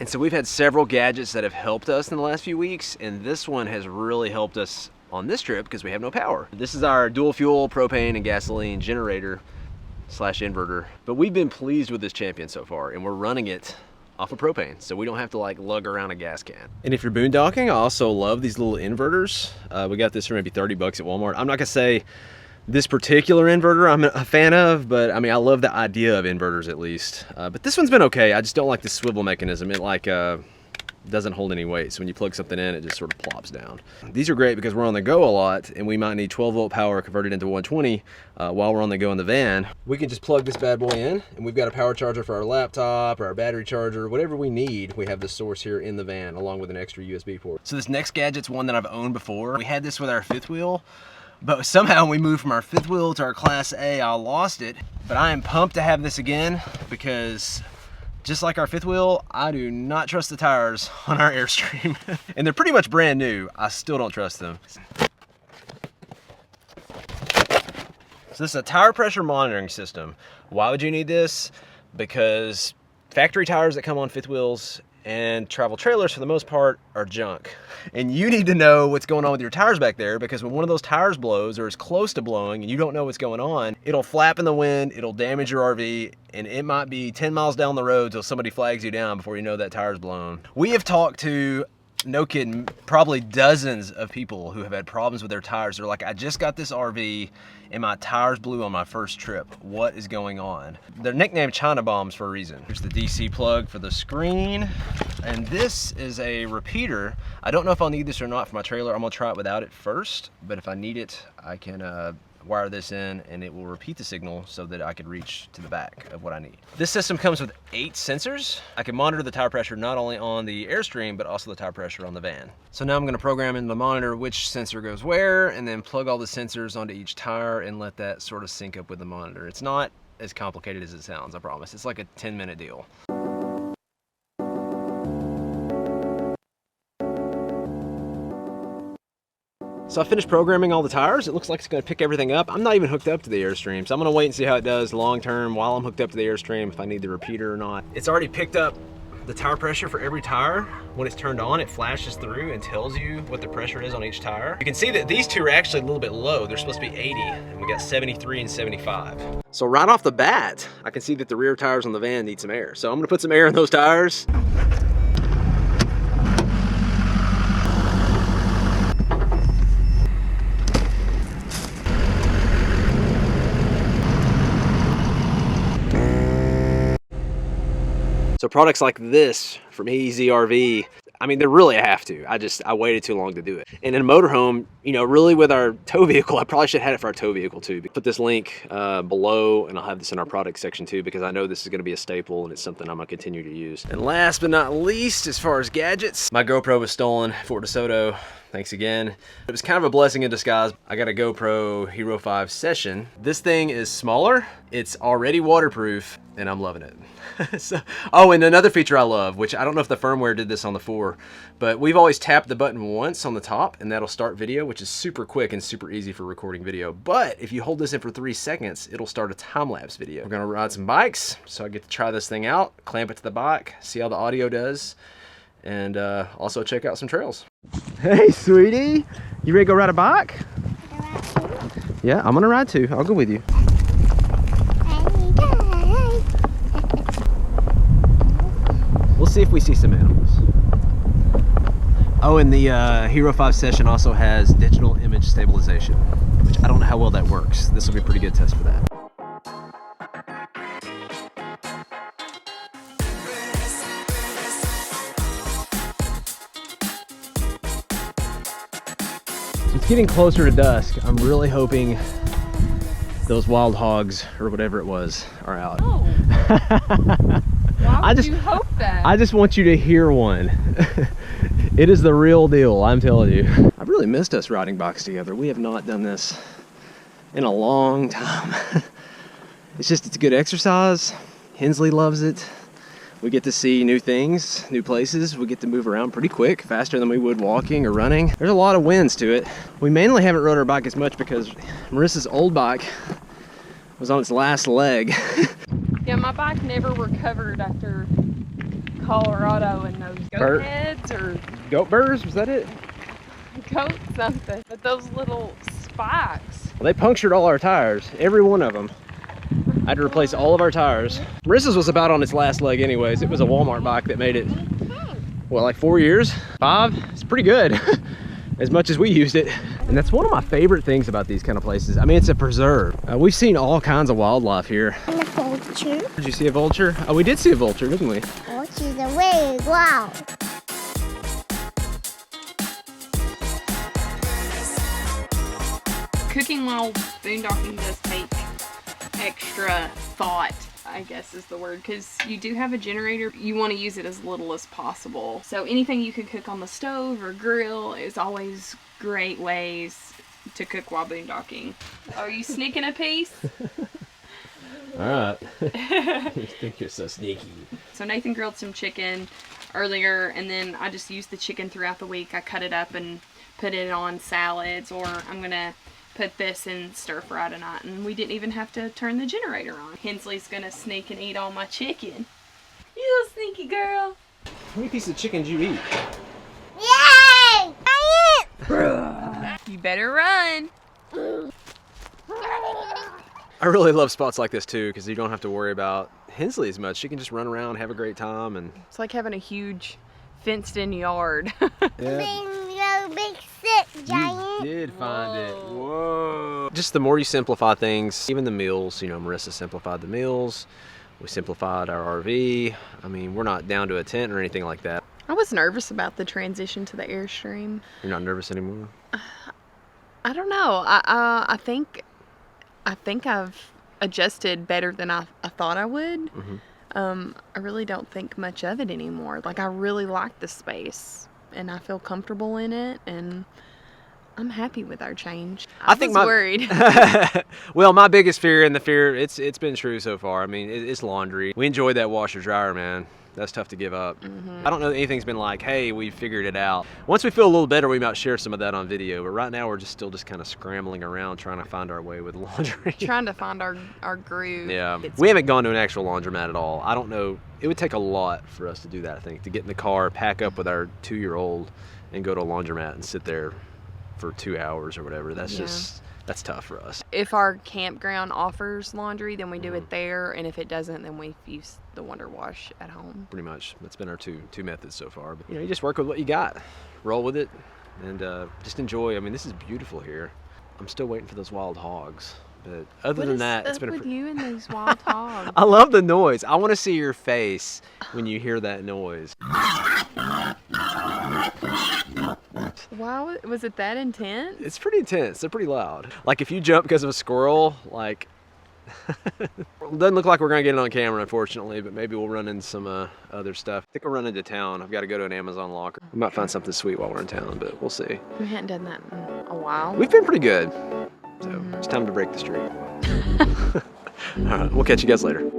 And so we've had several gadgets that have helped us in the last few weeks, and this one has really helped us on this trip because we have no power. This is our dual fuel propane and gasoline generator slash inverter, but we've been pleased with this Champion so far, and we're running it off of propane, so we don't have to like lug around a gas can. And if you're boondocking, I also love these little inverters. We got this for maybe 30 bucks at Walmart. I'm not gonna say this particular inverter I'm a fan of, but I mean, I love the idea of inverters at least. But this one's been okay. I just don't like the swivel mechanism. It like doesn't hold any weight, so when you plug something in, it just sort of plops down. These are great because we're on the go a lot, and we might need 12-volt power converted into 120 while we're on the go in the van. We can just plug this bad boy in, and we've got a power charger for our laptop or our battery charger, whatever we need. We have this source here in the van along with an extra USB port. So this next gadget's one that I've owned before. We had this with our fifth wheel, but somehow we moved from our fifth wheel to our Class A. I lost it, but I am pumped to have this again because just like our fifth wheel, I do not trust the tires on our Airstream. And they're pretty much brand new. I still don't trust them. So this is a tire pressure monitoring system. Why would you need this? Because factory tires that come on fifth wheels and travel trailers for the most part are junk. And you need to know what's going on with your tires back there, because when one of those tires blows or is close to blowing and you don't know what's going on, it'll flap in the wind, it'll damage your RV, and it might be 10 miles down the road till somebody flags you down before you know that tire's blown. We have talked to, no kidding, probably dozens of people who have had problems with their tires. They're like, I just got this RV and my tires blew on my first trip. What is going on? They're nicknamed China bombs for a reason. Here's the DC plug for the screen. And this is a repeater. I don't know if I'll need this or not for my trailer. I'm gonna try it without it first, but if I need it, I can wire this in and it will repeat the signal so that I could reach to the back of what I need. This system comes with 8 sensors. I can monitor the tire pressure not only on the Airstream, but also the tire pressure on the van. So now I'm gonna program in the monitor which sensor goes where, and then plug all the sensors onto each tire and let that sort of sync up with the monitor. It's not as complicated as it sounds, I promise. It's like a 10-minute deal. So I finished programming all the tires. It looks like it's gonna pick everything up. I'm not even hooked up to the Airstream, so I'm gonna wait and see how it does long term while I'm hooked up to the Airstream, if I need the repeater or not. It's already picked up the tire pressure for every tire. When it's turned on, it flashes through and tells you what the pressure is on each tire. You can see that these two are actually a little bit low. They're supposed to be 80, and we got 73 and 75. So right off the bat, I can see that the rear tires on the van need some air. So I'm gonna put some air in those tires. So products like this from EZRV, I mean, they're really a have to. I waited too long to do it. And in a motorhome, you know, really with our tow vehicle, I probably should have had it for our tow vehicle too. Put this link below, and I'll have this in our product section too, because I know this is gonna be a staple and it's something I'm gonna continue to use. And last but not least, as far as gadgets, my GoPro was stolen, Fort DeSoto. Thanks again. It was kind of a blessing in disguise. I got a GoPro Hero 5 Session. This thing is smaller, it's already waterproof, and I'm loving it. Oh, and another feature I love, which I don't know if the firmware did this on the 4, but we've always tapped the button once on the top and that'll start video, which is super quick and super easy for recording video. But if you hold this in for 3 seconds, it'll start a time-lapse video. We're gonna ride some bikes, so I get to try this thing out, clamp it to the bike, see how the audio does, and also check out some trails. Hey, sweetie, you ready to go ride a bike? Yeah, I'm gonna ride too. I'll go with you. We'll see if we see some animals. Oh, and the Hero 5 Session also has digital image stabilization, which I don't know how well that works. This will be a pretty good test for that. It's getting closer to dusk. I'm really hoping those wild hogs, or whatever it was, are out. Oh. Why would you hope that? I just want you to hear one. It is the real deal, I'm telling you. I've really missed us riding bikes together. We have not done this in a long time. It's a good exercise. Hensley loves it. We get to see new things, new places. We get to move around pretty quick, faster than we would walking or running. There's a lot of wins to it. We mainly haven't rode our bike as much because Marissa's old bike was on its last leg. Yeah, my bike never recovered after Colorado and those goat heads or goat burrs, was that it? goat something. But those little spikes. Well, they punctured all our tires, every one of them. I had to replace all of our tires. Marissa's was about on its last leg anyways. It was a Walmart bike that made it, what, like 4 years? 5? It's pretty good. As much as we used it. And that's one of my favorite things about these kind of places. I mean, it's a preserve. We've seen all kinds of wildlife here. And a vulture. Did you see a vulture? Oh, we did see a vulture, didn't we? Vultures are very wild. Cooking while boondocking does take extra thought, I guess is the word, because you do have a generator. You want to use it as little as possible. So anything you can cook on the stove or grill is always great ways to cook while boondocking. Are you sneaking a piece? All right. You think you're so sneaky. So Nathan grilled some chicken earlier, and then I just used the chicken throughout the week. I cut it up and put it on salads, or I'm gonna put this in stir fry tonight, and we didn't even have to turn the generator on. Hensley's gonna sneak and eat all my chicken. You little sneaky girl. How many pieces of chicken did you eat? Yay! You better run. I really love spots like this too, because you don't have to worry about Hensley as much. She can just run around, have a great time, and It's like having a huge fenced-in yard. Yeah. Big sick giant. You did find it. Whoa. Just the more you simplify things, even the meals, you know, Marissa simplified the meals. We simplified our RV. I mean, we're not down to a tent or anything like that. I was nervous about the transition to the Airstream. You're not nervous anymore? I don't know. I think I've adjusted better than I thought I would. Mm-hmm. I really don't think much of it anymore. Like, I really like the space, and I feel comfortable in it, and I'm happy with our change. I was worried. Well, my biggest fear, and the fear, it's been true so far. I mean, it's laundry. We enjoyed that washer dryer, man. That's tough to give up. Mm-hmm. I don't know that anything's been like, hey, we figured it out. Once we feel a little better, we might share some of that on video. But right now, we're just still kind of scrambling around trying to find our way with laundry. Trying to find our groove. Yeah, we haven't gone to an actual laundromat at all. I don't know. It would take a lot for us to do that, I think, to get in the car, pack up with our 2-year-old, and go to a laundromat and sit there for 2 hours or whatever. That's that's tough for us. If our campground offers laundry, then we do it there, and if it doesn't, then we use the Wonder Wash at home. Pretty much. That's been our two methods so far. But, you know, you just work with what you got, roll with it, and just enjoy. I mean, this is beautiful here. I'm still waiting for those wild hogs. But other than that, it's been with you and these wild hogs? I love the noise. I want to see your face when you hear that noise. Wow, was it that intense? It's pretty intense. They're pretty loud. Like if you jump because of a squirrel, like doesn't look like we're gonna get it on camera, unfortunately, but maybe we'll run into some other stuff. I think we'll run into town. I've got to go to an Amazon locker. We might find something sweet while we're in town, but we'll see. We hadn't done that in a while. We've been pretty good. So it's time to break the streak. All right, we'll catch you guys later.